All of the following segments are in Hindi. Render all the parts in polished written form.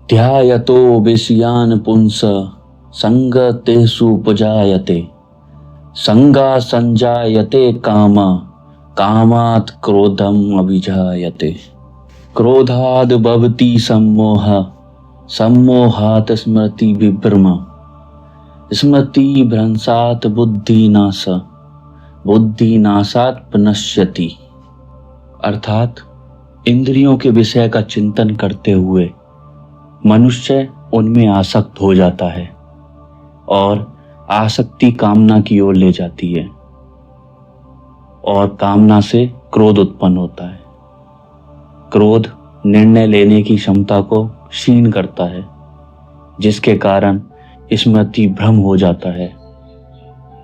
ध्यायतो विषयान् पुंस संगतेषुपजायते संगा संजायते काम कामात् क्रोधम अभिजायते क्रोधाद् भवति सम्मोह सम्मोहात् स्मृति विभ्रम स्मृति भ्रंशात् बुद्धिनाश बुद्धिनाशात् प्रणश्यति। अर्थात इंद्रियों के विषय का चिंतन करते हुए मनुष्य उनमें आसक्त हो जाता है और आसक्ति कामना की ओर ले जाती है और कामना से क्रोध उत्पन्न होता है। क्रोध निर्णय लेने की क्षमता को क्षीण करता है, जिसके कारण स्मृति भ्रम हो जाता है।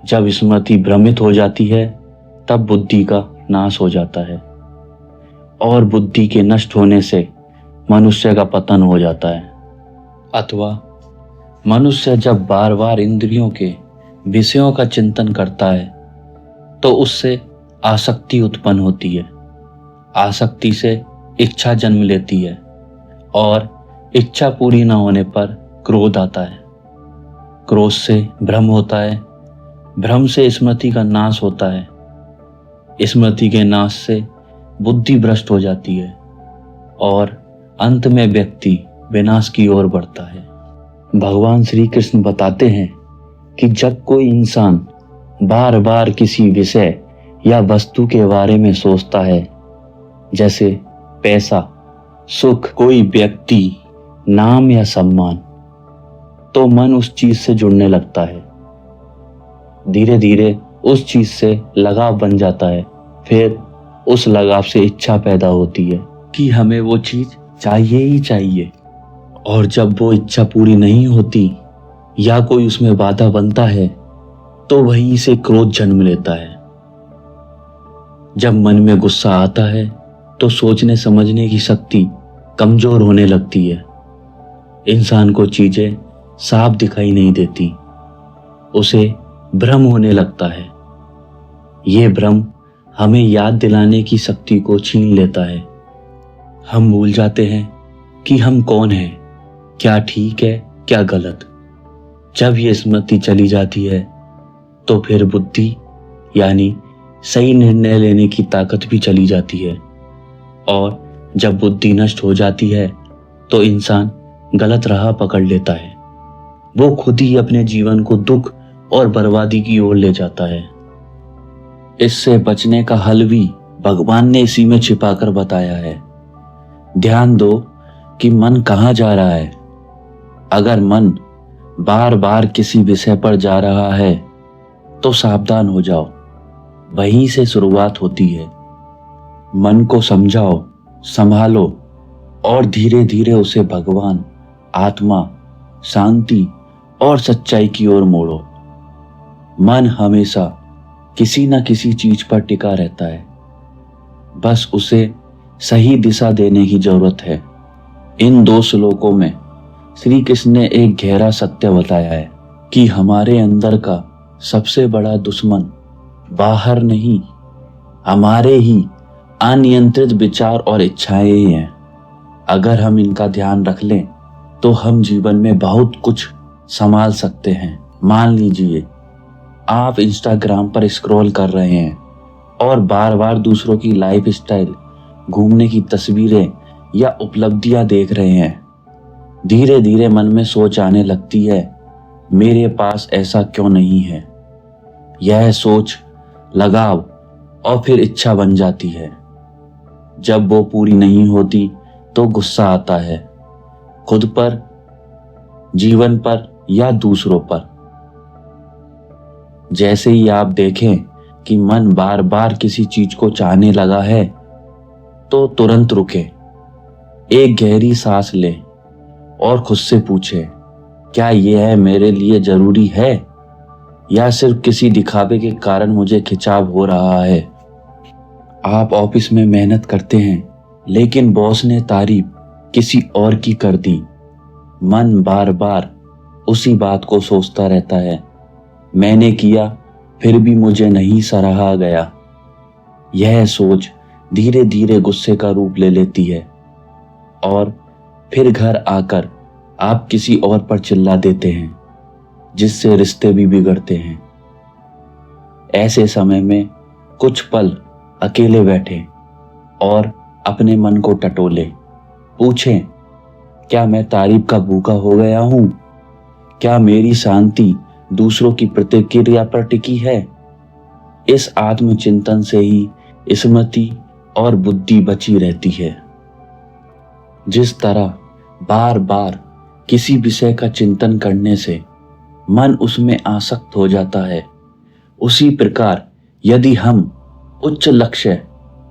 जब स्मृति भ्रमित हो जाती है तब बुद्धि का नाश हो जाता है और बुद्धि के नष्ट होने से मनुष्य का पतन हो जाता है। अथवा मनुष्य जब बार बार इंद्रियों के विषयों का चिंतन करता है तो उससे आसक्ति उत्पन्न होती है। आसक्ति से इच्छा जन्म लेती है और इच्छा पूरी न होने पर क्रोध आता है। क्रोध से भ्रम होता है, भ्रम से स्मृति का नाश होता है, स्मृति के नाश से बुद्धि भ्रष्ट हो जाती है और अंत में व्यक्ति विनाश की ओर बढ़ता है। भगवान श्री कृष्ण बताते हैं कि जब कोई इंसान बार बार किसी विषय या वस्तु के बारे में सोचता है, जैसे पैसा, सुख, कोई व्यक्ति, नाम या सम्मान, तो मन उस चीज से जुड़ने लगता है। धीरे धीरे उस चीज से लगाव बन जाता है। फिर उस लगाव से इच्छा पैदा होती है कि हमें वो चीज चाहिए ही चाहिए। और जब वो इच्छा पूरी नहीं होती या कोई उसमें बाधा बनता है तो वहीं से क्रोध जन्म लेता है। जब मन में गुस्सा आता है तो सोचने समझने की शक्ति कमजोर होने लगती है। इंसान को चीजें साफ दिखाई नहीं देती, उसे भ्रम होने लगता है। ये भ्रम हमें याद दिलाने की शक्ति को छीन लेता है। हम भूल जाते हैं कि हम कौन हैं, क्या ठीक है क्या गलत। जब ये स्मृति चली जाती है तो फिर बुद्धि यानी सही निर्णय लेने की ताकत भी चली जाती है और जब बुद्धि नष्ट हो जाती है तो इंसान गलत राह पकड़ लेता है। वो खुद ही अपने जीवन को दुख और बर्बादी की ओर ले जाता है। इससे बचने का हल भी भगवान ने इसी में छिपाकर बताया है। ध्यान दो कि मन कहाँ जा रहा है। अगर मन बार बार किसी विषय पर जा रहा है तो सावधान हो जाओ, वहीं से शुरुआत होती है। मन को समझाओ, संभालो और धीरे धीरे उसे भगवान, आत्मा, शांति और सच्चाई की ओर मोड़ो। मन हमेशा किसी न किसी चीज पर टिका रहता है, बस उसे सही दिशा देने की जरूरत है। इन 2 श्लोकों में श्री कृष्ण ने एक गहरा सत्य बताया है कि हमारे अंदर का सबसे बड़ा दुश्मन बाहर नहीं, हमारे ही अनियंत्रित विचार और इच्छाएं ही हैं। अगर हम इनका ध्यान रख लें तो हम जीवन में बहुत कुछ संभाल सकते हैं। मान लीजिए आप इंस्टाग्राम पर स्क्रॉल कर रहे हैं और बार बार दूसरों की लाइफ स्टाइल, घूमने की तस्वीरें या उपलब्धियां देख रहे हैं। धीरे धीरे मन में सोच आने लगती है, मेरे पास ऐसा क्यों नहीं है। यह सोच लगाव और फिर इच्छा बन जाती है। जब वो पूरी नहीं होती तो गुस्सा आता है, खुद पर, जीवन पर या दूसरों पर। जैसे ही आप देखें कि मन बार बार किसी चीज को चाहने लगा है तो तुरंत रुके, एक गहरी सांस लें और खुद से पूछें, क्या यह मेरे लिए जरूरी है या सिर्फ किसी दिखावे के कारण मुझे खिंचाव हो रहा है। आप ऑफिस में मेहनत करते हैं लेकिन बॉस ने तारीफ किसी और की कर दी। मन बार बार उसी बात को सोचता रहता है, मैंने किया फिर भी मुझे नहीं सराहा गया। यह सोच धीरे धीरे गुस्से का रूप ले लेती है और फिर घर आकर आप किसी और पर चिल्ला देते हैं, जिससे रिश्ते भी बिगड़ते हैं। ऐसे समय में कुछ पल अकेले बैठे और अपने मन को टटोले, पूछें, क्या मैं तारीफ का भूखा हो गया हूं? क्या मेरी शांति दूसरों की प्रतिक्रिया पर टिकी है? इस आत्मचिंतन से ही स्मृति और बुद्धि बची रहती है। जिस तरह बार बार किसी विषय का चिंतन करने से मन उसमें आसक्त हो जाता है, उसी प्रकार यदि हम उच्च लक्ष्य,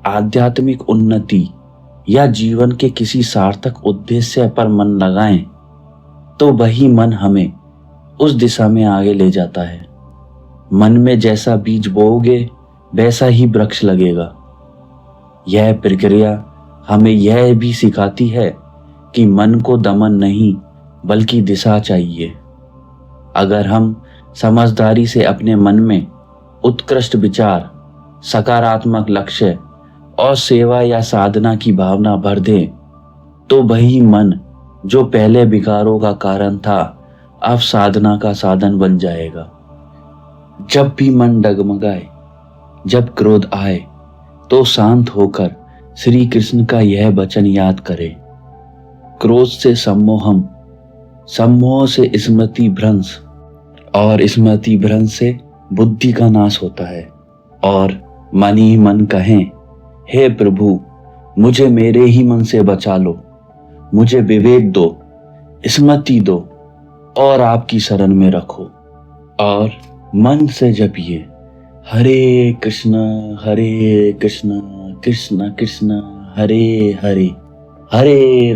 आध्यात्मिक उन्नति या जीवन के किसी सार्थक उद्देश्य पर मन लगाएं, तो वही मन हमें उस दिशा में आगे ले जाता है। मन में जैसा बीज बोओगे वैसा ही वृक्ष लगेगा। यह प्रक्रिया हमें यह भी सिखाती है कि मन को दमन नहीं बल्कि दिशा चाहिए। अगर हम समझदारी से अपने मन में उत्कृष्ट विचार, सकारात्मक लक्ष्य और सेवा या साधना की भावना भर दें, तो वही मन जो पहले विकारों का कारण था अब साधना का साधन बन जाएगा। जब भी मन डगमगाए, जब क्रोध आए, तो शांत होकर श्री कृष्ण का यह वचन याद करें, क्रोध से सम्मोहम, सम्मोह से स्मृति भ्रंश और स्मृति भ्रंश से बुद्धि का नाश होता है। और मन ही मन कहें, हे प्रभु, मुझे मेरे ही मन से बचा लो, मुझे विवेक दो, स्मृति दो और आपकी शरण में रखो। और मन से जपिए, हरे कृष्ण कृष्ण कृष्ण हरे हरे, हरे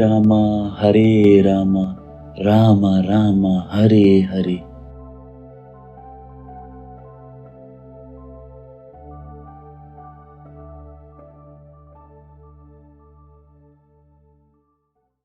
राम राम राम हरे हरे।